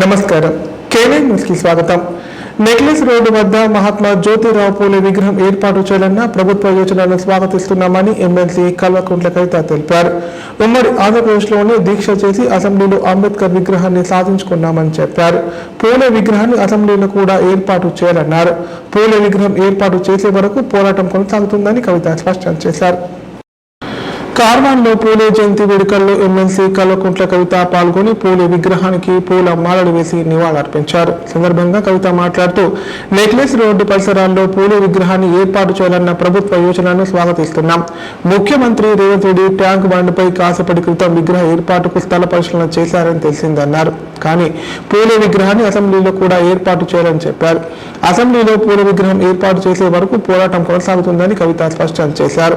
నమస్కారం. KNN news కి స్వాగతం. నెక్లెస్ రోడ్డు వద్ద మహాత్మా జ్యోతిరావు పూలే విగ్రహం ఏర్పాటు చేయాలన్న ప్రభుత్వ యోచనలను స్వాగతిస్తున్నామని ఎమ్మెల్సీ కల్వకుంట్ల కవిత తెలిపారు. ఉమ్మడి ఆంధ్రప్రదేశ్లోనే దీక్ష చేసి అసెంబ్లీలో అంబేద్కర్ విగ్రహాన్ని సాధించుకున్నామని చెప్పారు. పూలే విగ్రహాన్ని అసెంబ్లీలో కూడా ఏర్పాటు చేయాలన్నారు. పూలే విగ్రహం ఏర్పాటు చేసే వరకు పోరాటం కొనసాగుతుందని కవిత స్పష్టం చేశారు. కార్వాన్లో పూలే జయంతి వేడుకల్లో ఎమ్మెల్సీ కల్వకుంట్ల కవిత పాల్గొని పూలే విగ్రహానికి పూల మాలలు వేసి నివాళులర్పించారు. సందర్భంగా కవిత మాట్లాడుతూ నెక్లెస్ రోడ్డు పరిసరాల్లో పూలే విగ్రహాన్ని ఏర్పాటు చేయాలన్న ప్రభుత్వ యోచనను స్వాగతిస్తున్నాం. ముఖ్యమంత్రి రేవంత్ రెడ్డి ట్యాంక్ బండ్పై కాసేపటి క్రితం విగ్రహ ఏర్పాటుకు స్థల పరిశీలన చేశారని తెలిసిందన్నారు. కానీ పూలే విగ్రహాన్ని అసెంబ్లీలో కూడా ఏర్పాటు చేయాలని చెప్పారు. అసెంబ్లీలో పూలే విగ్రహం ఏర్పాటు చేసే వరకు పోరాటం కొనసాగుతుందని కవిత స్పష్టం చేశారు.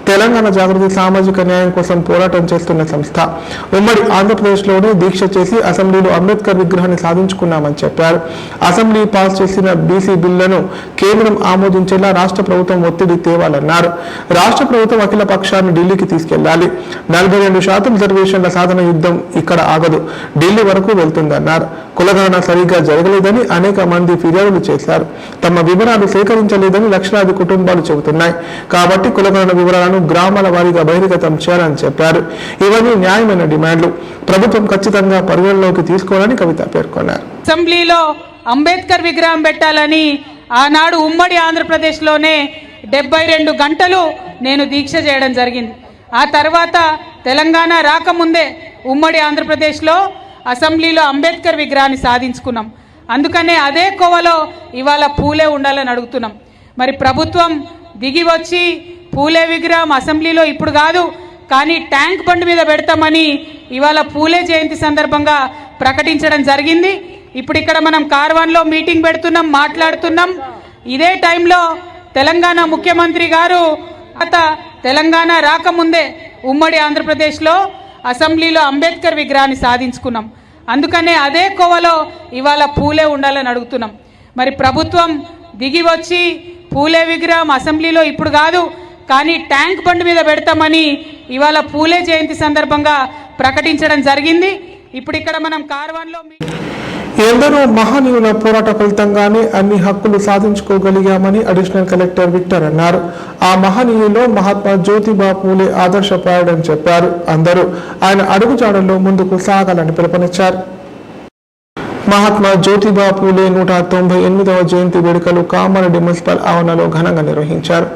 తెలంగాణ జాగృతి సామాజిక న్యాయం కోసం పోరాటం చేస్తున్న సంస్థ ఉమ్మడి ఆంధ్రప్రదేశ్లోనే దీక్ష చేసి అసెంబ్లీలో అంబేద్కర్ విగ్రహాన్ని సాధించుకున్నామని చెప్పారు. అసెంబ్లీ పాస్ చేసిన బీసీ బిల్లును కేంద్రం ఆమోదించేలా రాష్ట్ర ప్రభుత్వం ఒత్తిడి తేవాలన్నారు. రాష్ట్ర ప్రభుత్వం అఖిల పక్షాన్ని ఢిల్లీకి తీసుకెళ్లాలి. 42% రిజర్వేషన్ల సాధన యుద్ధం ఇక్కడ ఆగదు, ఢిల్లీ వరకు వెళ్తుందన్నారు. కులగణన సరిగ్గా జరగలేదని అనేక మంది ఫిర్యాదులు చేశారు. తమ వివరాలు సేకరించలేదని లక్షలాది కుటుంబాలు చెబుతున్నాయి. కాబట్టి కులగణన వివరాలను గ్రామాల వారీగా బహిర్గతం చేయాలని చెప్పారు. ఇవన్నీ న్యాయమైన డిమాండ్లు, ప్రభుత్వం ఖచ్చితంగా పరిగణలోకి తీసుకోవాలని కవిత పేర్కొన్నారు. అసెంబ్లీలో అంబేద్కర్ విగ్రహం పెట్టాలని ఆనాడు ఉమ్మడి ఆంధ్రప్రదేశ్లోనే 72 గంటలు నేను దీక్ష చేయడం జరిగింది. ఆ తర్వాత తెలంగాణ రాకముందే ఉమ్మడి ఆంధ్రప్రదేశ్లో అసెంబ్లీలో అంబేద్కర్ విగ్రహాన్ని సాధించుకున్నాం. అందుకనే అదే కోవలో ఇవాళ పూలే ఉండాలని అడుగుతున్నాం. మరి ప్రభుత్వం దిగి వచ్చి పూలే విగ్రహం అసెంబ్లీలో ఇప్పుడు కాదు కానీ ట్యాంక్ బండ్ మీద పెడతామని ఇవాళ పూలే జయంతి సందర్భంగా ప్రకటించడం జరిగింది. ఇప్పుడు ఇక్కడ మనం కార్వాన్లో మీటింగ్ పెడుతున్నాం, మాట్లాడుతున్నాం. ఇదే టైంలో తెలంగాణ ముఖ్యమంత్రి గారు తెలంగాణ రాకముందే ఉమ్మడి ఆంధ్రప్రదేశ్లో అసెంబ్లీలో అంబేద్కర్ విగ్రహాన్ని సాధించుకున్నాం. అందుకనే అదే కోవలో ఇవాళ పూలే ఉండాలని అడుగుతున్నాం. మరి ప్రభుత్వం దిగి వచ్చి పూలే విగ్రహం అసెంబ్లీలో ఇప్పుడు కాదు కానీ ట్యాంక్ బండ్ మీద పెడతామని ఇవాళ పూలే జయంతి సందర్భంగా ప్రకటించడం జరిగింది. ఇప్పుడు ఇక్కడ మనం కార్వాన్లో ఎందరో మహనీయుల పోరాట ఫలితంగానే అన్ని హక్కులు సాధించుకోగలిగామని అడిషనల్ కలెక్టర్ విక్టర్ అన్నారు. ఆ మహనీయులో మహాత్మా జ్యోతిబా పూలే ఆదర్శప్రాయుడని చెప్పారు. అందరూ ఆయన అడుగుజాడల్లో ముందుకు సాగాలని పిలుపునిచ్చారు. మహాత్మా జ్యోతిబా పూలే 198వ జయంతి వేడుకలు కామారెడ్డి మున్సిపల్ ఆవరణలో ఘనంగా నిర్వహించారు.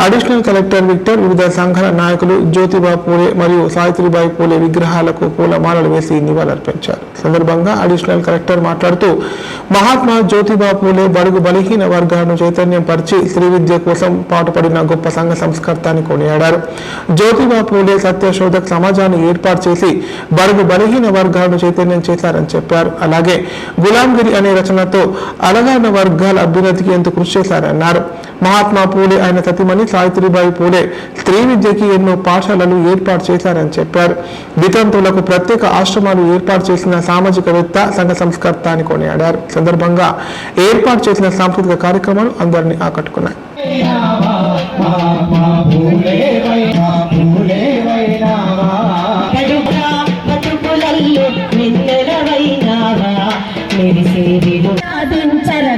అడిషనల్ కలెక్టర్ విక్టర్ వివిధ సంఘాల నాయకులు జ్యోతిబా పూలే మరియు సావిత్రిబాయి పూలే విగ్రహాలకు పూలమాలలు వేసి నివాళులర్పించారు. సందర్భంగా అడిషనల్ కలెక్టర్ మాట్లాడుతూ మహాత్మా జ్యోతిబా పూలే బడుగు బలహీన వర్గాలను చైతన్యం పరిచి స్త్రీ విద్య కోసం పాటుపడిన గొప్ప సంఘ సంస్కర్త అని కొనియాడారు. జ్యోతిబా పూలే సత్యశోధక సమాజాన్ని ఏర్పాటు చేసి బడుగు బలహీన వర్గాలను చైతన్యం చేశారని చెప్పారు. అలాగే గులాంగిరి అనే రచనతో అణగారిన వర్గాల అభ్యున్నతికి ఎంతో కృషి చేశారన్నారు. మహాత్మా పూలే ఆయన సతీమణి సావిత్రిబాయి పూలే స్త్రీ విద్యకి ఎన్నో పాఠశాలలు ఏర్పాటు చేశారని చెప్పారు. వితంతువులకు ప్రత్యేక ఆశ్రమాలు ఏర్పాటు చేసిన సామాజికవేత్త సంఘ సంస్కర్త అని కొనియాడారు. సందర్భంగా ఏర్పాటు చేసిన సాంస్కృతిక కార్యక్రమాలు అందరినీ ఆకట్టుకున్నాయి.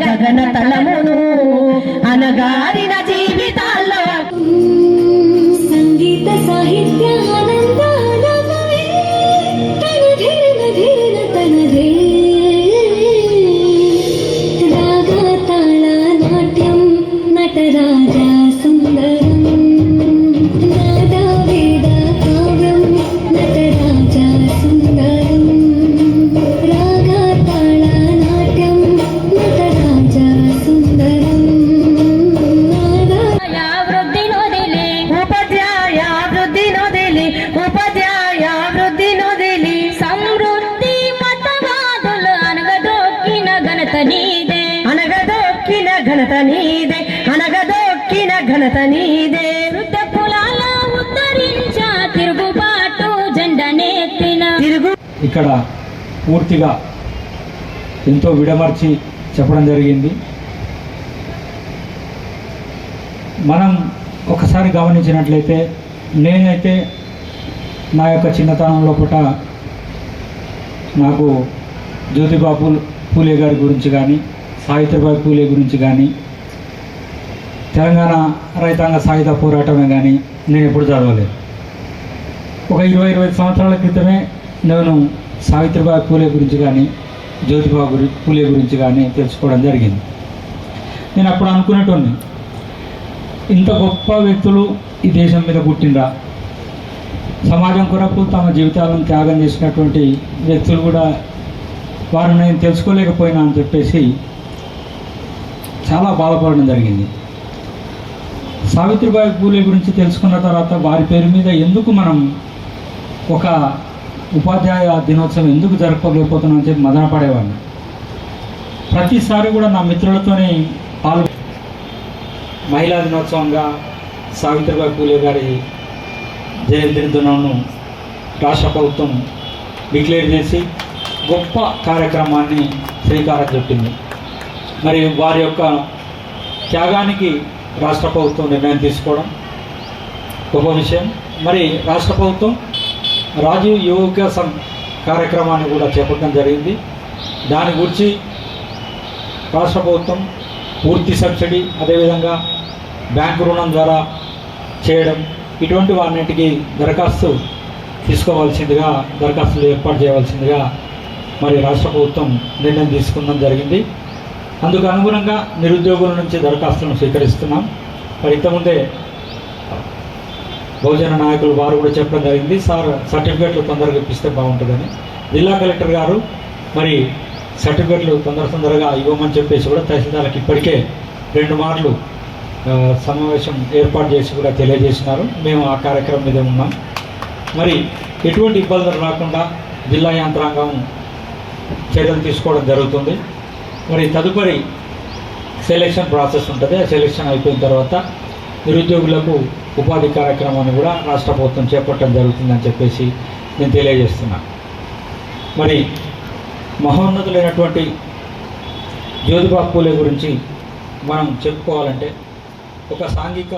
గగన తలమును అనగారిన జీవితాల్లో సంగీత సాహిత్య ఆనందాలమై తనదే రాగ తాళ నాట్యం నటరాజా సుందరం నాద వేద కావ్యం నటరాజా సుందరం రాగ తాళ నాట్యం నటరాజా సుందరం ఉపాధ్యాయ వృద్ధి నొదిలి సమృద్ధి మతవాదులు అనగదొక్కిన ఘనత నీదే వృద్ధ కులాల ఉద్ధరించ తిరుగుబాటు జెండనెత్తిన ఇక్కడ పూర్తిగా ఎంతో విడమర్చి చెప్పడం జరిగింది. మనం ఒకసారి గమనించినట్లయితే నేనైతే నా యొక్క చిన్నతనంలో పూట నాకు జ్యోతిబా పూలే గారి గురించి కానీ, సావిత్రిబాయి పూలే గురించి కానీ, తెలంగాణ రైతాంగ సాయుధ పోరాటమే కానీ నేను ఎప్పుడు చదవలేదు. ఒక 20-25 సంవత్సరాల క్రితమే నేను సావిత్రిబాయి పూలే గురించి కానీ, జ్యోతిబా పూలే గురించి కానీ తెలుసుకోవడం జరిగింది. నేను అప్పుడు అనుకునేటోని, ఇంత గొప్ప వ్యక్తులు ఈ దేశం మీద పుట్టినరా, సమాజం కొరకు తమ జీవితాలను త్యాగం చేసినటువంటి వ్యక్తులు కూడా వారు నేను తెలుసుకోలేకపోయినా అని చెప్పేసి చాలా బాధపడడం జరిగింది. సావిత్రిబాయి పూలే గురించి తెలుసుకున్న తర్వాత వారి పేరు మీద ఎందుకు మనం ఒక ఉపాధ్యాయ దినోత్సవం ఎందుకు జరుపుకోలేకపోతున్నాం అని చెప్పి మదన పడేవాడిని. ప్రతిసారి కూడా నా మిత్రులతోనే మహిళా దినోత్సవంగా సావిత్రిబాయి పూలే గారి జయంతి దినంను రాష్ట్ర ప్రభుత్వం డిక్లేర్ చేసి గొప్ప కార్యక్రమాన్ని శ్రీకారం చుట్టింది. మరి వారి యొక్క త్యాగానికి రాష్ట్ర ప్రభుత్వం నిర్ణయం తీసుకోవడం గొప్ప విషయం. మరి రాష్ట్ర ప్రభుత్వం రాజీవ్ యువ వికాసం కార్యక్రమాన్ని కూడా చేపట్టడం జరిగింది. దాని గురించి రాష్ట్ర ప్రభుత్వం పూర్తి సబ్సిడీ, అదేవిధంగా బ్యాంకు రుణం ద్వారా చేయడం, ఇటువంటి వాటికి దరఖాస్తులు ఏర్పాటు చేయవలసిందిగా మరి రాష్ట్ర ప్రభుత్వం నిర్ణయం తీసుకుండం జరిగింది. అందుకు అనుగుణంగా నిరుద్యోగుల నుంచి దరఖాస్తులను స్వీకరిస్తున్నాం. మరి ఇంతకుముందే బహుజన నాయకులు వారు కూడా చెప్పడం జరిగింది, సార్ సర్టిఫికేట్లు తొందరగా ఇప్పిస్తే బాగుంటుందని. జిల్లా కలెక్టర్ గారు మరి సర్టిఫికేట్లు తొందరగా ఇవ్వమని చెప్పేసి కూడా తహసీల్దార్లకు ఇప్పటికే 2 మార్లు సమావేశం ఏర్పాటు చేసి కూడా తెలియజేసినారు. మేము ఆ కార్యక్రమం మీద ఉన్నాం. మరి ఎటువంటి ఇబ్బందులు రాకుండా జిల్లా యంత్రాంగం చర్యలు తీసుకోవడం జరుగుతుంది. మరి తదుపరి సెలెక్షన్ ప్రాసెస్ ఉంటుంది. ఆ సెలెక్షన్ అయిపోయిన తర్వాత నిరుద్యోగులకు ఉపాధి కార్యక్రమాన్ని కూడా రాష్ట్ర ప్రభుత్వం చేపట్టడం జరుగుతుందని చెప్పేసి నేను తెలియజేస్తున్నాను. మరి మహోన్నతులైనటువంటి జ్యోతిబా పూలే గురించి మనం చెప్పుకోవాలంటే ఒక సాంఘిక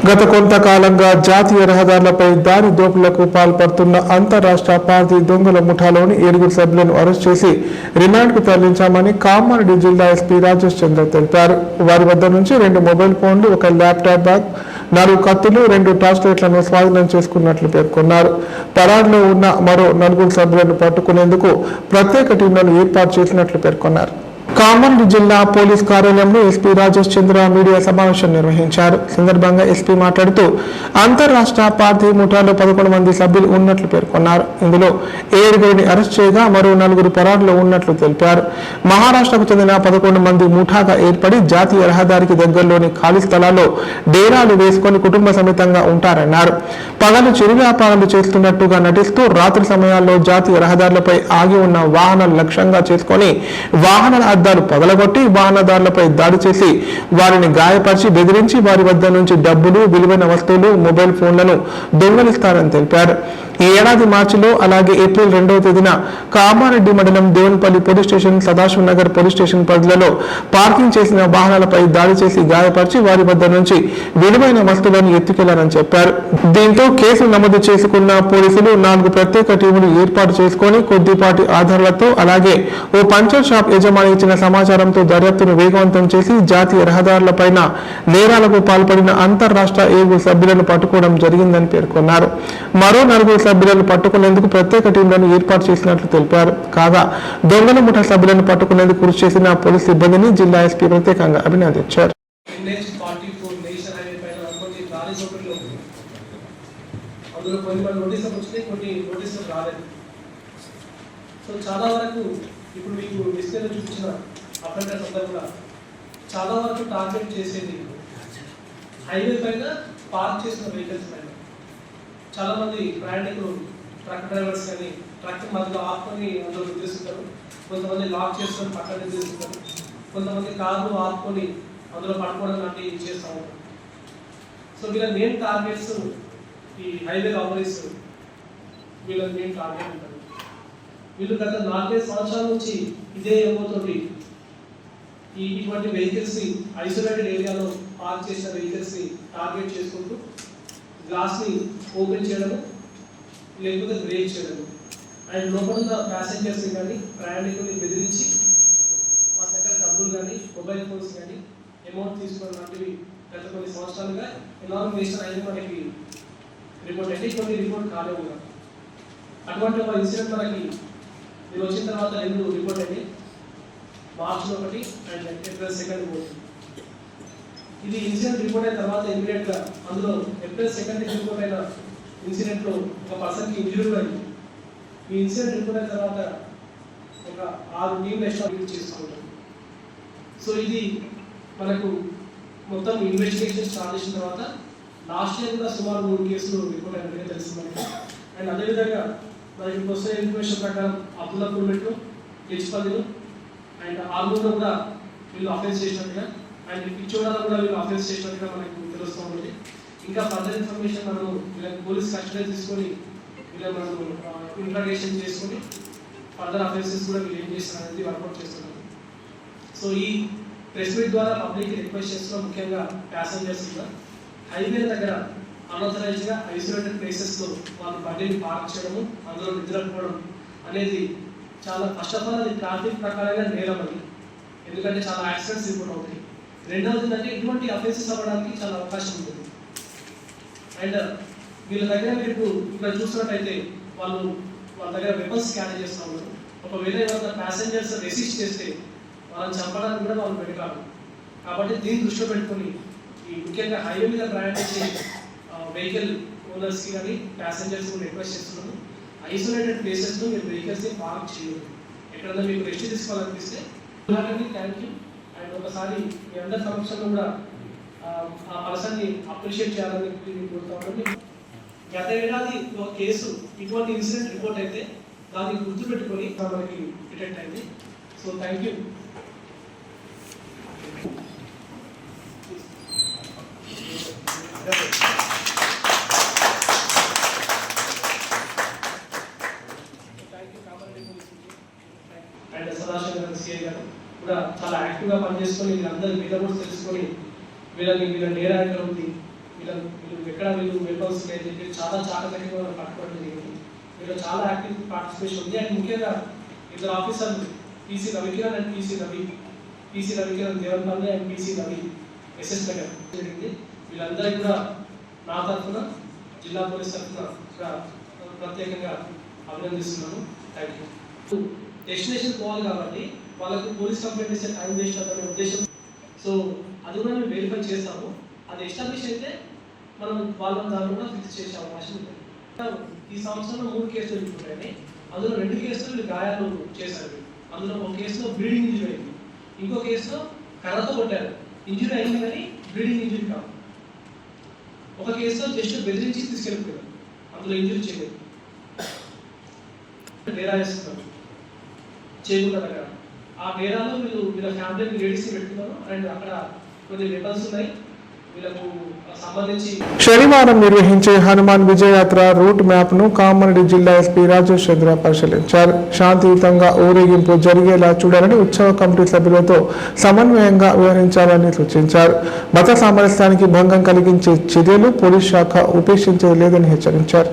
గత కొంతకాలంగా జాతీయ రహదారులపై దారి దోపిడీలకు పాల్పడుతున్న అంతరాష్ట్ర పార్టీ దొంగల ముఠాలోని 7 సభ్యులను అరెస్ట్ చేసి రిమాండ్కు తరలించామని కామారెడ్డి జిల్లా ఎస్పీ రాజేష్ చంద్ర తెలిపారు. వారి వద్ద నుంచి 2 మొబైల్ ఫోన్లు, 1 ల్యాప్టాప్ బ్యాగ్, 4 కత్తులు, 2 టార్చ్ లైట్లను స్వాధీనం చేసుకున్నట్లు పేర్కొన్నారు. పరారులో ఉన్న మరో 4 సభ్యులను పట్టుకునేందుకు ప్రత్యేక టీంలను ఏర్పాటు చేసినట్లు పేర్కొన్నారు. కామారెడ్డి జిల్లా పోలీస్ కార్యాలయంలో ఎస్పీ రాజేష్ చంద్ర మీడియా సమావేశం నిర్వహించారు. సందర్భంగా ఎస్పీ మాట్లాడుతూ అంతర్రాష్ట్ర పార్టీ ముఠాలో 11 మంది సభ్యులు ఉన్నట్లు పేర్కొన్నారు. ఇందులో 7 అరెస్ట్ చేయగా మరో 4 పరారులో ఉన్నట్లు తెలిపారు. మహారాష్ట్రకు చెందిన 11 మంది ముఠాగా ఏర్పడి జాతీయ రహదారికి దగ్గరలోని ఖాళీ స్థలాల్లో డేరాలు వేసుకొని కుటుంబ సమేతంగా ఉంటారన్నారు. పగలు చిరు వ్యాపారాలు చేస్తున్నట్టుగా నటిస్తూ రాత్రి సమయాల్లో జాతీయ రహదారులపై ఆగి ఉన్న వాహనాలు లక్ష్యంగా చేసుకొని వాహనాల అద్దాలు పగలగొట్టి వాహనదారులపై దాడి చేసి వారిని గాయపరిచి బెదిరించి వారి వద్ద నుంచి డబ్బులు, విలువైన వస్తువులు, మొబైల్ ఫోన్లను దొంగలిస్తారని తెలిపారు. ఈ ఏడాది మార్చిలో అలాగే ఏప్రిల్ 2వ తేదీన కామారెడ్డి మండలం Devunipalli police station, Sadashiva Nagar police station పరిధిలో పార్కింగ్ చేసిన వాహనాలపై దాడి చేసి గాయపరిచి వారి వద్ద నుంచి విలువైన వస్తువులను ఎత్తుకెళ్లారని చెప్పారు. దీంతో కేసు నమోదు చేసుకున్న పోలీసులు 4 ప్రత్యేక టీములు ఏర్పాటు చేసుకుని కొద్దిపాటి ఆధారాలతో అలాగే ఓ పంచర్ షాప్ యజమాని ఇచ్చిన సమాచారంతో దర్యాప్తును వేగవంతం చేసి జాతీయ రహదారులపైన నేరాలకు పాల్పడిన అంతర్రాష్ట్ర 7 సభ్యులను పట్టుకోవడం జరిగిందని పేర్కొన్నారు. మరో 4 సభ్యులను పట్టుకునేందుకు ప్రత్యేక టీంలను ఏర్పాటు చేసినట్లు తెలిపారు. కాగా దొంగల ముఠా సభ్యులను పట్టుకునేందుకు కృషి చేసిన పోలీసు సిబ్బందిని జిల్లా ఎస్పీ ప్రత్యేకంగా అభినందించారు. చాలా వరకు ఇప్పుడు మీకు డిస్ప్లేలో చూపించిన అప్డేట్స్ అంతా కూడా చాలా వరకు టార్గెట్ చేసేది హైవే పైన పార్క్ చేసిన వెహికల్స్ పైన. చాలా మంది ప్రయాణికులు ట్రక్ డ్రైవర్స్ కానీ ట్రక్ మధ్యలో ఆపుకొని అందులో గుర్తిస్తుంటారు. కొంతమంది లాక్ చేసుకొని పక్కన గుర్తిస్తుంటారు. కొంతమంది కార్లు ఆపుకొని అందులో పడుకోవడం లాంటివి చేస్తూ ఉంటారు. సో వీళ్ళ మెయిన్ టార్గెట్స్ ఈ హైవే రాబరీస్ వీళ్ళ మెయిన్ టార్గెట్ ఉంటారు. వీళ్ళు గత 4-5 సంవత్సరాల నుంచి ఇదే ఏమవుతుంది, ఇటువంటి వెహికల్స్ ఐసోలేటెడ్ ఏరియాలో పార్క్ చేసిన వెహికల్స్ టార్గెట్ చేసుకుంటూ గ్లాస్ని ఓపెన్ చేయడము, లేకపోతే బ్రేక్ చేయడము, అండ్ లోపల ఉన్న ప్యాసింజర్స్ కానీ ప్రయాణికుల్ని బెదిరించి వాళ్ళ దగ్గర డబ్బులు కానీ మొబైల్ ఫోన్స్ కానీ అమౌంట్ తీసుకోవడం లాంటివి గత కొన్ని సంవత్సరాలుగా ఇన్వెస్టిగేషన్ అనేది మనకి రిపోర్ట్ అయితే కొన్ని రిపోర్ట్ కాలేవు. అటువంటి ఒక ఇన్సిడెంట్ మనకి మీరు వచ్చిన తర్వాత 2 రిపోర్ట్ అయ్యి మార్చిలో 1 అండ్ ఏప్రిల్ 2 పోతుంది. ఇది ఇన్సిడెంట్ రిపోర్ట్ అయిన తర్వాత ఇమీడియట్గా అందులో ఏప్రిల్ 2 రిపోర్ట్ అయిన ఇన్సిడెంట్లో ఒక పర్సన్కి ఇంజురీ అయింది. ఈ ఇన్సిడెంట్ రిపోర్ట్ అయిన తర్వాత ఒక 6 టీంలు ఎస్టాబ్లిష్ చేసుకుంటాం. సో ఇది మనకు మొత్తం ఇన్వెస్టిగేషన్ స్టార్ట్ చేసిన తర్వాత లాస్ట్ ఇయర్ కూడా సుమారు 3 కేసులు రిపోర్ట్ అయినట్టుగా తెలుస్తుంది మనకి. అండ్ అదేవిధంగా మనకి వస్తున్న ఇన్ఫర్మేషన్ ప్రకారం అబ్దుల్లాపూర్ మెట్లు, లిచ్పల్లిలో అండ్ ఆర్మూర్లో కూడా వీళ్ళు అఫెన్స్ చేసినట్టుగా అండ్ పిచ్చోడాలో కూడా వీళ్ళు అఫెన్స్ చేసినట్టుగా మనకు తెలుస్తూ ఉంటుంది. ఇంకా ఫర్దర్ ఇన్ఫర్మేషన్ మనం వీళ్ళకి పోలీస్ కస్టడీ తీసుకొని వీళ్ళని మనం ఇంట్రాగేషన్ చేసుకొని ఫర్దర్ అఫెన్సెస్ కూడా వీళ్ళు ఏం చేస్తారు అనేది వర్కౌట్ చేస్తున్నాం. సో ఈ ప్రెస్ మీట్ ద్వారా పబ్లిక్ రిక్వెస్ట్ చేస్తున్నాం, ముఖ్యంగా ప్యాసింజర్స్ కూడా హైవే దగ్గర అన్ఆథరైజ్డ్గా ఐసోలేటెడ్ ప్లేసెస్లో వాళ్ళ బండిని పార్క్ చేయడము, అందులో నిద్రపోవడం అనేది చాలా ఫస్ట్ ఆఫ్ ఆల్ అది ట్రాఫిక్ ప్రకారంగా నేరం అది, ఎందుకంటే చాలా యాక్సిడెంట్స్ రిపోర్ట్ అవుతాయి. రెండవది ఏంటంటే ఇటువంటి అఫెన్సెస్ అవ్వడానికి చాలా అవకాశం ఉంటుంది. అండ్ వీళ్ళ దగ్గర మీరు ఇక్కడ చూసినట్టయితే వాళ్ళ దగ్గర వెపన్స్ క్యారీ చేస్తూ ఉన్నారు. ఒకవేళ ఎవరైనా ప్యాసింజర్స్ రెసిస్ట్ చేస్తే వాళ్ళని చంపడానికి కూడా వాళ్ళు పెడతారు. కాబట్టి దీన్ని దృష్టిలో పెట్టుకొని ఈ ముఖ్యంగా హైవే మీద ప్రయాణించే వెహికల్ ఓనర్స్కి కానీ ప్యాసింజర్స్ కూడా రిక్వెస్ట్ చేస్తున్నాము, ఐసోలేటెడ్ ప్లేసెస్లో మీరు వెహికల్స్ని పార్క్ చేయదు. ఎక్కడైనా మీకు రెస్ట్ తీసుకోవాలనిపిస్తే థ్యాంక్ యూ. అండ్ ఒకసారి మీ అందరి సమక్షంలో కూడా ఆ పర్సన్ని అప్రిషియేట్ చేయాలని కోరుతా ఉన్నాను. గత ఏడాది ఒక కేసు ఇటువంటి ఇన్సిడెంట్ రిపోర్ట్ అయితే దాన్ని గుర్తుపెట్టుకొని మనకి డిటెక్ట్ అయింది. So thank you. And Sadashiva గారు సిఐ గారు కూడా చాలా యాక్టివ్గా పనిచేసుకొని వీళ్ళందరూ వీళ్ళ కూడా తెలుసుకొని వీళ్ళ నేరానికి ఉంది, వీళ్ళు ఎక్కడ వీళ్ళు వెపన్స్ అని చెప్పి చాలా చాకచక్యంగా పట్టుకోవడం జరిగింది. వీళ్ళు చాలా యాక్టివ్ పార్టిసిపేషన్ ఉంది. అండ్ ముఖ్యంగా 2 ఆఫీసర్లు PC Ravikiran and PC Ravikiran Devanpalli and PC Ravi SS Nagar జరిగింది. వీళ్ళందరికీ కూడా నా తరఫున జిల్లా పోలీస్ తరఫున ప్రత్యేకంగా అభినందిస్తున్నాను. Thank you. డెస్టినేషన్ పోవాలి కాబట్టి వాళ్ళకు పోలీస్ కంప్లైంట్ ఇస్తే టైం వేస్ట్ అవుతుందనే ఉద్దేశం. సో అది కూడా మేము వెరిఫై చేస్తాము. అది ఎస్టాబ్లిష్ అయితే మనం వాళ్ళ దాంట్లో కూడా ఫిక్స్ చేసే అవకాశం ఉంటుంది. ఈ సంవత్సరంలో 3 కేసులు రిపోర్ట్, అందులో 2 కేసులు గాయాలు చేశారు. అందులో ఒక కేసులో బ్లీడింగ్ ఇంజరీ అయింది, ఇంకో కేసులో కర్రతో కొట్టారు, ఇంజరీ అయింది కానీ బ్లీడింగ్ ఇంజరీ కాదు. ఒక కేసులో జస్ట్ బెదిరించి తీసుకెళ్ళిపోయారు, అందులో ఇంజరీ చేయలేదు. డేరా వేస్తున్నారు చేయకుండా దగ్గర. ఆ డేరాలో వీళ్ళ ఫ్యామిలీ లేడీస్ని పెట్టుకున్నారు. అండ్ అక్కడ కొన్ని వెపన్స్ ఉన్నాయి వీళ్ళకు సంబంధించి. శనివారం నిర్వహించే హనుమాన్ విజయయాత్ర రూట్ మ్యాప్ ను కామారెడ్డి జిల్లా ఎస్పీ రాజేష్ చంద్ర పరిశీలించారు. శాంతియుతంగా ఊరేగింపు జరిగేలా చూడాలని ఉత్సవ కమిటీ సభ్యులతో సమన్వయంగా వ్యవహరించాలని సూచించారు. మత సామరస్యానికి భంగం కలిగించే చర్యలు పోలీస్ శాఖ ఉపేక్షించేది లేదని హెచ్చరించారు.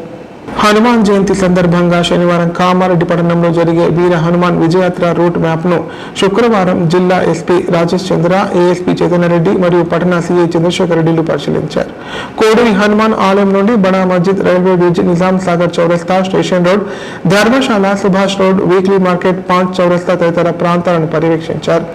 హనుమాన్ జయంతి సందర్భంగా శనివారం కామారెడ్డి పట్టణంలో జరిగే వీర హనుమాన్ విజయయాత్ర రూట్ మ్యాప్ ను శుక్రవారం జిల్లా ఎస్పీ రాజేష్ చంద్ర, ఏఎస్పీ చైతన్యరెడ్డి మరియు పట్టణ సిఐ చంద్రశేఖర్ రెడ్డిలు పరిశీలించారు. కోడిని హనుమాన్ ఆలయం నుండి Bada Masjid, railway bridge, Nizam Sagar Chowrasta, station road, Dharmashala, Subhash road, weekly market, Panch Chowrasta తదితర ప్రాంతాలను పర్యవేక్షించారు.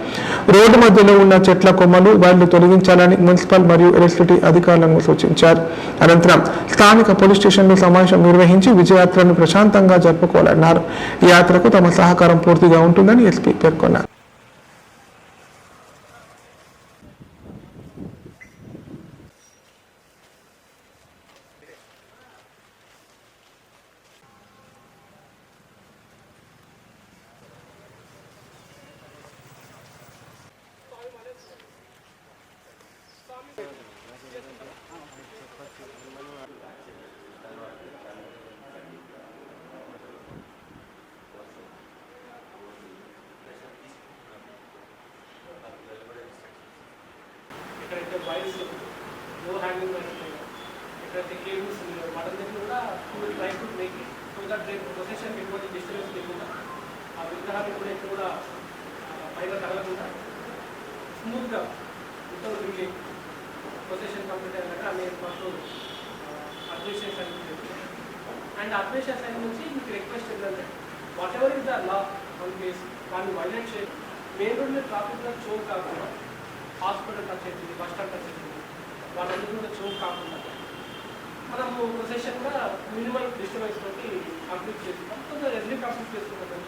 రోడ్డు మధ్యలో ఉన్న చెట్ల కొమ్మలు, వైర్లు తొలగించాలని మున్సిపల్ మరియు ఎలక్ట్రిసిటీ అధికారులను సూచించారు. అనంతరం స్థానిక పోలీస్ స్టేషన్లో సమావేశం నిర్వహించి విజయయాత్రను ప్రశాంతంగా జరుపుకోవాలన్నారు. ఈ యాత్రకు తమ సహకారం పూర్తిగా ఉంటుందని ఎస్పీ పేర్కొన్నారు. ఎక్కడైతే వైర్స్ నో హ్యాంగింగ్ వైర్స్ ఉన్నాయో, ఎక్కడైతే కేబుల్స్ ఉన్నాయో వాటన్నిటిని కూడా try to make it so ఎందుకంటే రేపు ప్రొసెషన్ ఎటువంటి డిస్టర్బెన్స్ లేకుండా ఆ విగ్రహాన్ని కూడా ఎక్కడ కూడా పైన తగలకుండా స్మూత్గా వితౌట్ రిలే ప్రొసెషన్ కంప్లీట్ అయినాక అన్ని ఏర్పాట్లు administration side and administration side నుంచి మీకు రిక్వెస్ట్ ఏంటంటే what ever is the law one case దాన్ని వైలేట్ చేయాలి. మెయిన్ రోడ్ మీద ట్రాఫిక్లో చోక్ కాకుండా హాస్పిటల్ టచ్ అవుతుంది, బస్ స్టాండ్ టచ్ అవుతుంది, వాళ్ళందరూ కూడా చోక్ కాకుండా మనము ప్రొసెషన్ కూడా మినిమల్ డిస్టర్బెన్స్ తోటి కంప్లీట్ చేసుకుంటాం. కొంచెం ఎర్లీ కంప్లీట్ చేసుకుంటాం,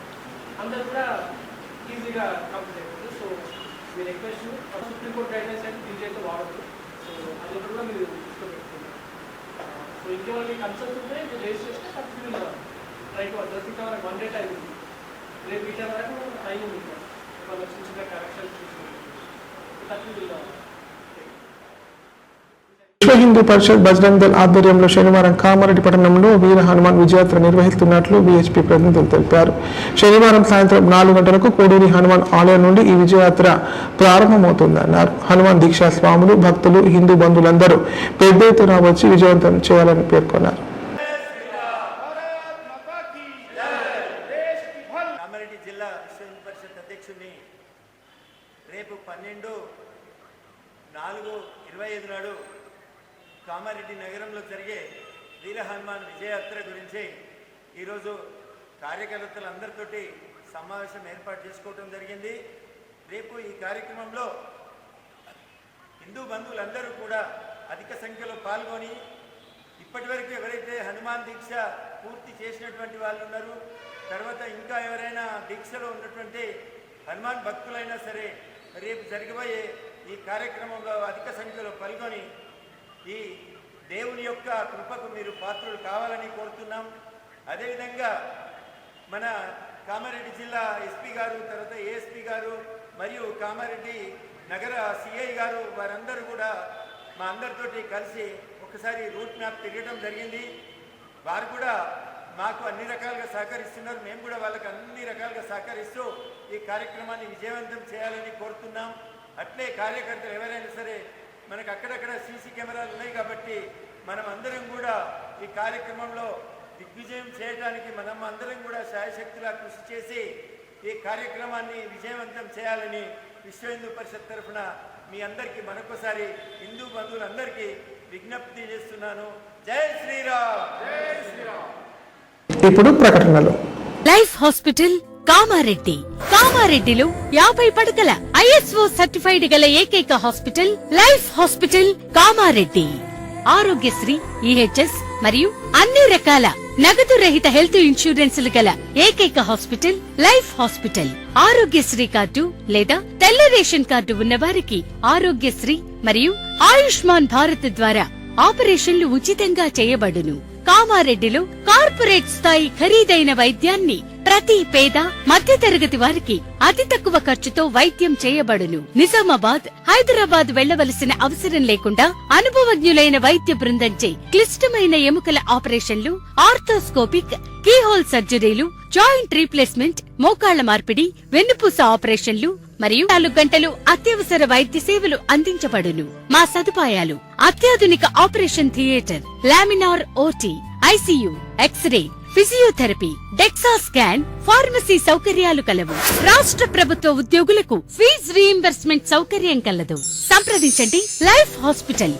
అందరూ కూడా ఈజీగా కంప్లీట్ అయిపోతుంది. సో మీ రిక్వెస్ట్ సుప్రీంకోర్టు గైడ్లైన్స్ అయితే దీనికైతే వాడద్దు. సో అది ఒకటి కూడా మీరు దృష్టిలో పెట్టుకుంటారు. సో ఇంకేమైనా మీ కన్సర్న్స్ ఉంటే మీరు రేస్ చేస్తే కంటిన్యూ ట్రై టు అడ్రస్. ఇంకా మనకు 1 డే టైం ఉంది, రేపు ఈ టైం వరకు టైం ఉంది. వాళ్ళ చిన్న చిన్న కరెక్షన్స్ తీసుకుంటాం. విశ్వ హిందూ పరిషత్ బజరంగ్ దళ్ ఆధ్వర్యంలో శనివారం కామారెడ్డి పట్టణంలో వీర హనుమాన్ విజయయాత్ర నిర్వహిస్తున్నట్లు బీహెచ్పీ ప్రతినిధులు తెలిపారు. శనివారం సాయంత్రం 4 గంటలకు కోడూరి హనుమాన్ ఆలయం నుండి ఈ విజయయాత్ర ప్రారంభమవుతుందన్నారు. హనుమాన్ దీక్షా స్వాములు, భక్తులు, హిందూ బంధువులందరూ పెద్ద ఎత్తున వచ్చి విజయవంతం చేయాలని పేర్కొన్నారు. కామారెడ్డి జిల్లా విశ్వ హిందూ పరిషత్ అధ్యక్షుడిని రేపు 12/4/25 నాడు కామారెడ్డి నగరంలో జరిగే వీర హనుమాన్ విజయయాత్ర గురించి ఈరోజు కార్యకర్తలందరితోటి సమావేశం ఏర్పాటు చేసుకోవడం జరిగింది. రేపు ఈ కార్యక్రమంలో హిందూ బంధువులందరూ కూడా అధిక సంఖ్యలో పాల్గొని ఇప్పటి వరకు ఎవరైతే హనుమాన్ దీక్ష పూర్తి చేసినటువంటి వాళ్ళు ఉన్నారు, తర్వాత ఇంకా ఎవరైనా దీక్షలో ఉన్నటువంటి హనుమాన్ భక్తులైనా సరే రేపు జరగబోయే ఈ కార్యక్రమంలో అధిక సంఖ్యలో పాల్గొని ఈ దేవుని యొక్క కృపకు మీరు పాత్రులు కావాలని కోరుతున్నాం. అదేవిధంగా మన కామారెడ్డి జిల్లా ఎస్పీ గారు, తర్వాత ఏఎస్పీ గారు మరియు కామారెడ్డి నగర సిఐ గారు వారందరూ కూడా మా అందరితోటి కలిసి ఒకసారి రూట్ మ్యాప్ తిరగడం జరిగింది. వారు కూడా మాకు అన్ని రకాలుగా సహకరిస్తున్నారు, మేము కూడా వాళ్ళకి అన్ని రకాలుగా సహకరిస్తూ ఈ కార్యక్రమాన్ని విజయవంతం చేయాలని కోరుతున్నాం. అట్లే కార్యకర్తలు ఎవరైనా సరే మనకు అక్కడక్కడ సీసీ కెమెరాలు ఉన్నాయి కాబట్టి మనం అందరం కూడా ఈ కార్యక్రమంలో దిగ్విజయం చేయడానికి మనం అందరం కూడా శాయశక్తిలా కృషి చేసి ఈ కార్యక్రమాన్ని విజయవంతం చేయాలని విశ్వ హిందూ పరిషత్ తరఫున మీ అందరికీ మరొకసారి హిందూ బంధువులందరికీ విజ్ఞప్తి చేస్తున్నాను. జై శ్రీరామ్, జై శ్రీరామ్. ఇప్పుడు ప్రకటనలు. Life hospital Kamareddy. కామారెడ్డిలో 50 పడకల ISO సర్టిఫైడ్ గల ఏకైక hospital life hospital Kamareddy. Aarogyasri, EHS మరియు అన్ని రకాల నగదు రహిత హెల్త్ ఇన్సూరెన్స్లు గల ఏకైక hospital life hospital. Aarogyasri card లేదా తెల్ల రేషన్ కార్డు ఉన్న వారికి ఆరోగ్యశ్రీ మరియు ఆయుష్మాన్ భారత్ ద్వారా ఆపరేషన్లు ఉచితంగా చేయబడును. కామారెడ్డిలో కార్పొరేట్ స్థాయి ఖరీదైన వైద్యాన్ని ప్రతి పేద మధ్యతరగతి వారికి అతి తక్కువ ఖర్చుతో వైద్యం చేయబడును. నిజామాబాద్, హైదరాబాద్ వెళ్లవలసిన అవసరం లేకుండా అనుభవజ్ఞులైన వైద్య బృందంచే క్లిష్టమైన ఎముకల ఆపరేషన్లు, ఆర్థోస్కోపిక్, కీహోల్ సర్జరీలు, జాయింట్ రీప్లేస్మెంట్, మోకాళ్ల మార్పిడి, వెన్నుపూస ఆపరేషన్లు మరియు 4 గంటలు అత్యవసర వైద్య సేవలు అందించబడును. మా సదుపాయాలు: అత్యాధునిక operation theatre, laminar OT, ICU, x-ray, physiotherapy, dexa scan, pharmacy సౌకర్యాలు కలవు. రాష్ట్ర ప్రభుత్వ ఉద్యోగులకు ఫీజు రీయింబర్స్మెంట్ సౌకర్యం కలదు. సంప్రదించండి లైఫ్ హాస్పిటల్.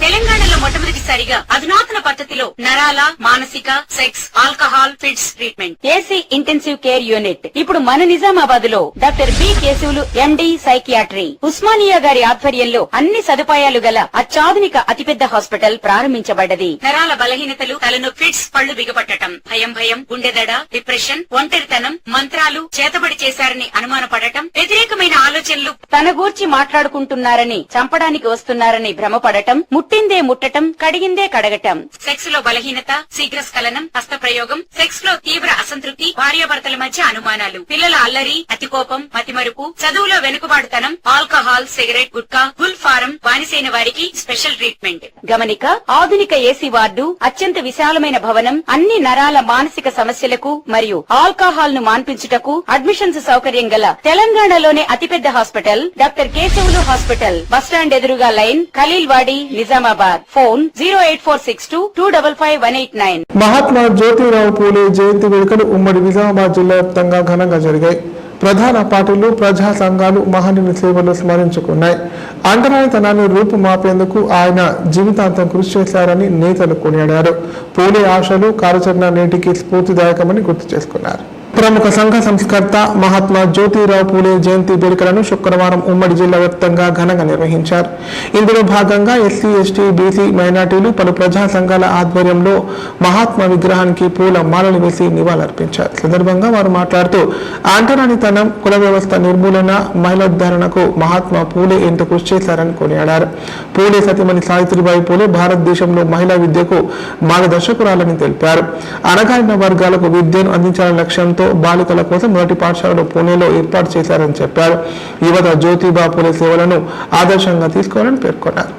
తెలంగాణలో మొట్టమొదటిసారిగా అధునాతన పద్ధతిలో నరాల, మానసిక, sex, alcohol, fits treatment, AC intensive care unit ఇప్పుడు మన నిజామాబాద్ లో doctor B Keshavulu MD psychiatry, Osmania గారి ఆధ్వర్యంలో అన్ని సదుపాయాలు గల అత్యాధునిక అతిపెద్ద హాస్పిటల్ ప్రారంభించబడ్డది. నరాల బలహీనతలు, తలనొప్పి, ఫిట్స్, పళ్లు బిగపట్టడం, భయం, గుండెదడ, డిప్రెషన్, ఒంటరితనం, మంత్రాలు చేతబడి చేశారని అనుమానపడటం, వ్యతిరేకమైన ఆలోచనలు, తన గూర్చి మాట్లాడుకుంటున్నారని, చంపడానికి వస్తున్నారని భ్రమపడటం, ముట్టిందే ముట్టటం, కడిగిందే కడగటం, సెక్స్ లో బలహీనత, శీఘ్రస్ఖలనం, హస్తప్రయోగం, సెక్స్ లో తీవ్ర అసంతృప్తి, భార్యాభర్తల మధ్య అనుమానాలు, పిల్లల అల్లరి, అతికోపం, మతిమరుపు, చదువులో వెనుకబాటుతనం, alcohol, cigarette, gutka, Gul form బానిసైన వారికి స్పెషల్ ట్రీట్మెంట్. గమనిక: ఆధునిక ఏసీ వార్డు, అత్యంత విశాలమైన భవనం, అన్ని నరాల మానసిక సమస్యలకు మరియు ఆల్కహాల్ ను మాన్పించుటకు అడ్మిషన్స్ సౌకర్యం గల తెలంగాణలోనే అతిపెద్ద hospital doctor Keshavulu hospital, bus stand ఎదురుగా లైన్, ఖలీల్వాడి, నిజామాబాద్. ఫోన్ 08462255189. మహాత్మా జ్యోతిరావు పూలే జయంతి వేడుకలు ఉమ్మడి నిజామాబాద్ జిల్లా వ్యాప్తంగా ఘనంగా జరిగాయి. ప్రధాన పార్టీలు, ప్రజా సంఘాలు మహనీయుల సేవలు స్మరించుకున్నాయి. అంటరానితనాన్ని రూపుమాపేందుకు ఆయన జీవితాంతం కృషి చేశారని నేతలు కొనియాడారు. పూలే ఆశలు, కార్యాచరణ నేటికి స్ఫూర్తిదాయకమని గుర్తు చేసుకున్నారు. ప్రముఖ సంఘ సంస్కర్త మహాత్మా జ్యోతిరావు పూలే జయంతి వేడుకలను శుక్రవారం ఉమ్మడి జిల్లా వ్యాప్తంగా ఘనంగా నిర్వహించారు. ఇందులో భాగంగా ఎస్సీ, ఎస్టీ, బీసీ, మైనార్టీలు, పలు ప్రజా సంఘాల ఆధ్వర్యంలో మహాత్మా విగ్రహానికి పూల మాలలు వేసి నివాళులర్పించారు. సందర్భంగా వారు మాట్లాడుతూ అంటరానితనం, కుల వ్యవస్థ నిర్మూలన, మహిళోద్ధరణకు మహాత్మా పూలే ఎంతో కృషి చేశారని కొనియాడారు. పూలే సతీమణి సావిత్రిబాయి పూలే భారతదేశంలో మహిళా విద్యకు మార్గదర్శకురాలని తెలిపారు. అణగారిన వర్గాలకు విద్యను అందించాలనే లక్ష్యంతో బాలికల కోసం మొదటి పాఠశాలను పూణేలో ఏర్పాటు చేశారని చెప్పారు. యువత జ్యోతిబా పూలే సేవలను ఆదర్శంగా తీసుకోవాలని పేర్కొన్నారు.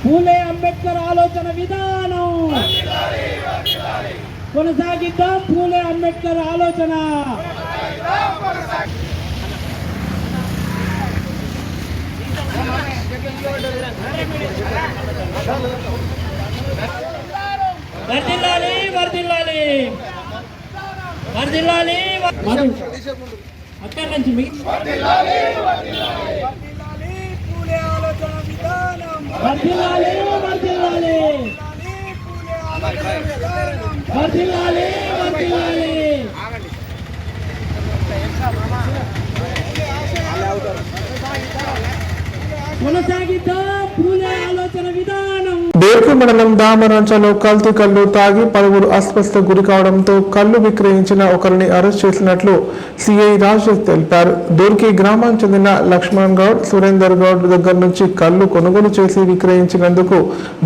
పూలే అంబేద్కర్ ఆలోచన విధానం కొనసాగిద్దాం. పూలే అంబేద్కర్ ఆలోచన వర్ధిల్లాలి, వర్ధిల్లాలి, వర్ధిల్లాలి. అక్కడి నుంచి వర్ధిల్లాలి, వర్ధిల్లాలి, వర్ధిల్లాలి, వర్ధిల్లాలి. కొనసాగిద్దాం పూలే ఆలోచన విధానం. బేర్కు మండలం దామరంచలో కల్తీ కల్లు తాగి పలువురు అస్వస్థకు గురి కావడంతో కల్లు విక్రయించిన ఒకరిని అరెస్ట్ చేసినట్లు సిఐ రాజు తెలిపారు. దూర్కి గ్రామానికి చెందిన లక్ష్మణ్ గౌడ్, సురేందర్ గౌడ్ దగ్గర నుంచి కల్లు కొనుగోలు చేసి విక్రయించినందుకు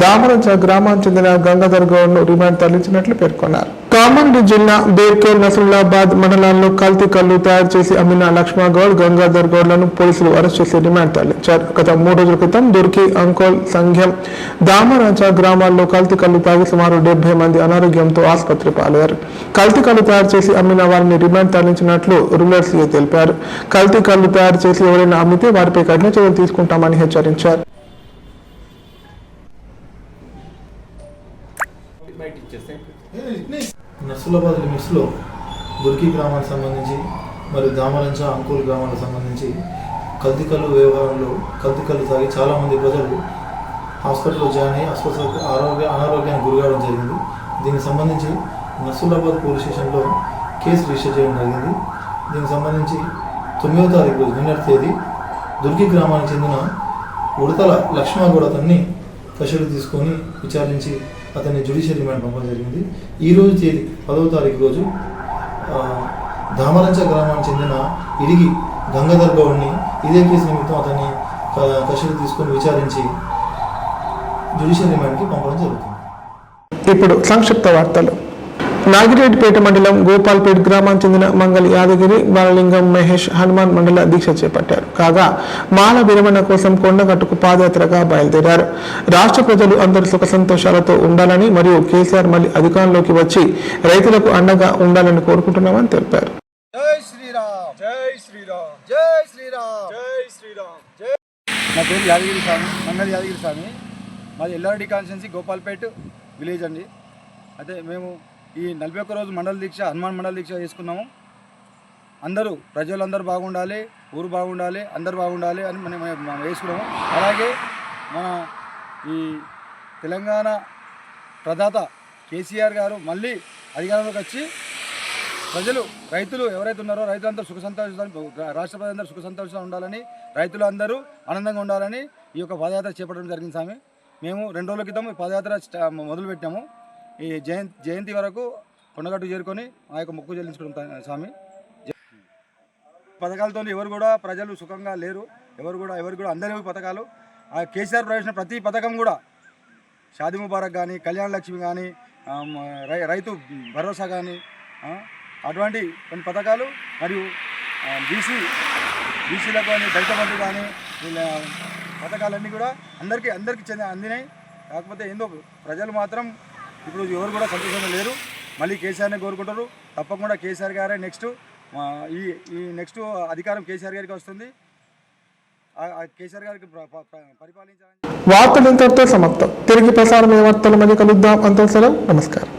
దామరంచ గ్రామానికి చెందిన గంగాధర్ గౌడ్ ను రిమాండ్ తరలించినట్లు పేర్కొన్నారు. కామారెడ్డి జిల్లా బేర్కే నసరులాబాద్ మండలాల్లో కల్తీ కల్లు తయారు చేసి అమ్మిన లక్ష్మణ్ గౌడ్, గంగాధర్ గౌడ్లను పోలీసులు అరెస్ట్ చేసి రిమాండ్ తరలించారు. గత 3 రోజుల క్రితం దూర్కి, అంకోల్, సంఘం, దామరాంచ గ్రామాల్లో కల్తీ కల్లు తాగి సుమారు 70 మంది అనారోగ్యంతో ఆసుపత్రి పాలయ్యారు. కల్తీ కల్లు తయారు చేసి అమ్మిన వారిని రిమాండ్ తరలించినట్లు రూరల్ సీఏ తెలిపారు. కల్తీ కల్లు తయారు చేసి ఎవరైనా అమ్మితే వారిపై కఠిన చర్యలు తీసుకుంటామని హెచ్చరించారు. నర్సులాబాద్ లిమిట్స్లో దుర్కి గ్రామానికి సంబంధించి మరియు దామరంచ, అంకోల్ గ్రామాలకు సంబంధించి కల్తీ కల్లు వ్యవహారంలో కల్తీ కల్లు తాగి చాలామంది ప్రజలు హాస్పిటల్లో జాయిన్ అయ్యి అనారోగ్యానికి గురికావడం జరిగింది. దీనికి సంబంధించి నర్సులాబాద్ పోలీస్ స్టేషన్లో కేసు రిజిస్టర్ చేయడం జరిగింది. దీనికి సంబంధించి 9వ తారీఖు రోజు నిన్నటి తేదీ దుర్కి గ్రామానికి చెందిన ఉడతల లక్ష్మణ్ గౌడ్ అతన్ని కస్టడీ తీసుకొని విచారించి అతన్ని జ్యుడిషియల్ రిమాండ్ పంపడం జరిగింది. ఈరోజు తేదీ 10వ తారీఖు రోజు దామరంచ గ్రామానికి చెందిన ఇడిగి గంగాధర్ గౌడ్ని ఇదే కేసు నిమిత్తం అతన్ని కస్టడీ తీసుకొని విచారించి జ్యుడిషియల్ రిమాండ్కి పంపడం జరుగుతుంది. ఇప్పుడు సంక్షిప్త వార్తలు. నాగిరెడ్డిపేట మండలం గోపాల్పేట్ గ్రామానికి చెందిన మంగళ యాదగిరి, బాలలింగం, మహేష్ హనుమాన్ మండల దీక్ష చేపట్టారు. కాగా మాల విరమణ కోసం కొండగట్టుకు పాదయాత్రగా బయలుదేరారు. రాష్ట్ర ప్రజలు అందరూ సుఖ సంతోషాలతో ఉండాలని మరియు కేసీఆర్ మళ్ళీ అధికారంలోకి వచ్చి రైతులకు అండగా ఉండాలని కోరుకుంటున్నామని తెలిపారు. నా పేరు యాదగిరి స్వామి, మంగళ యాదగిరి స్వామి. మాది ఎల్ఆర్డి కాన్స్టిట్యున్సీ గోపాల్పేట్ విలేజ్ అండి. అయితే మేము ఈ 41 రోజు మండల దీక్ష, హనుమాన్ మండల దీక్ష చేసుకున్నాము. అందరూ ప్రజలందరూ బాగుండాలి, ఊరు బాగుండాలి, అందరూ బాగుండాలి అని మనం వేసుకున్నాము. అలాగే మన ఈ తెలంగాణ ప్రదాత కేసీఆర్ గారు మళ్ళీ అధికారంలోకి వచ్చి ప్రజలు, రైతులు ఎవరైతే ఉన్నారో రైతులందరూ సుఖ సంతోషాలు, రాష్ట్ర ప్రజలందరూ సుఖ సంతోషాలు ఉండాలని, రైతులు అందరూ ఆనందంగా ఉండాలని ఈ యొక్క పాదయాత్ర చేపట్టడం జరిగింది స్వామి. మేము 2 రోజుల క్రితం ఈ పాదయాత్ర మొదలు పెట్టాము. ఈ జయంతి వరకు కొండగట్టు చేరుకొని ఆ యొక్క మొక్కు చెల్లించుకుంటాం స్వామి. పథకాలతో ఎవరు కూడా ప్రజలు సుఖంగా లేరు. ఎవరు కూడా అందరివి పథకాలు. ఆ కేసీఆర్ ప్రవేశించిన ప్రతి పథకం కూడా షాదీ ముబారక్ కానీ, కళ్యాణ లక్ష్మి కానీ, రైతు భరోసా కానీ, అటువంటి కొన్ని పథకాలు మరియు బీసీలకు కానీ, దళిత బంధు కానీ, వీళ్ళ పథకాలన్నీ కూడా అందరికీ అందినాయి. కాకపోతే ఏందో ప్రజలు మాత్రం ఇప్పుడు ఎవరు కూడా సంతోషంగా లేరు. మళ్ళీ కేసీఆర్ని కోరుకుంటారు. తప్పకుండా కేసీఆర్ గారే నెక్స్ట్ ఈ నెక్స్ట్ అధికారం కేసీఆర్ గారికి వస్తుంది. కేసీఆర్ గారికి పరిపాలించాలని వార్తలు ఇంతటితో సమాప్తం. తిరిగి ప్రసారమైన వార్తలు మళ్ళీ కలుద్దాం. అంత సెలవు. నమస్కారం.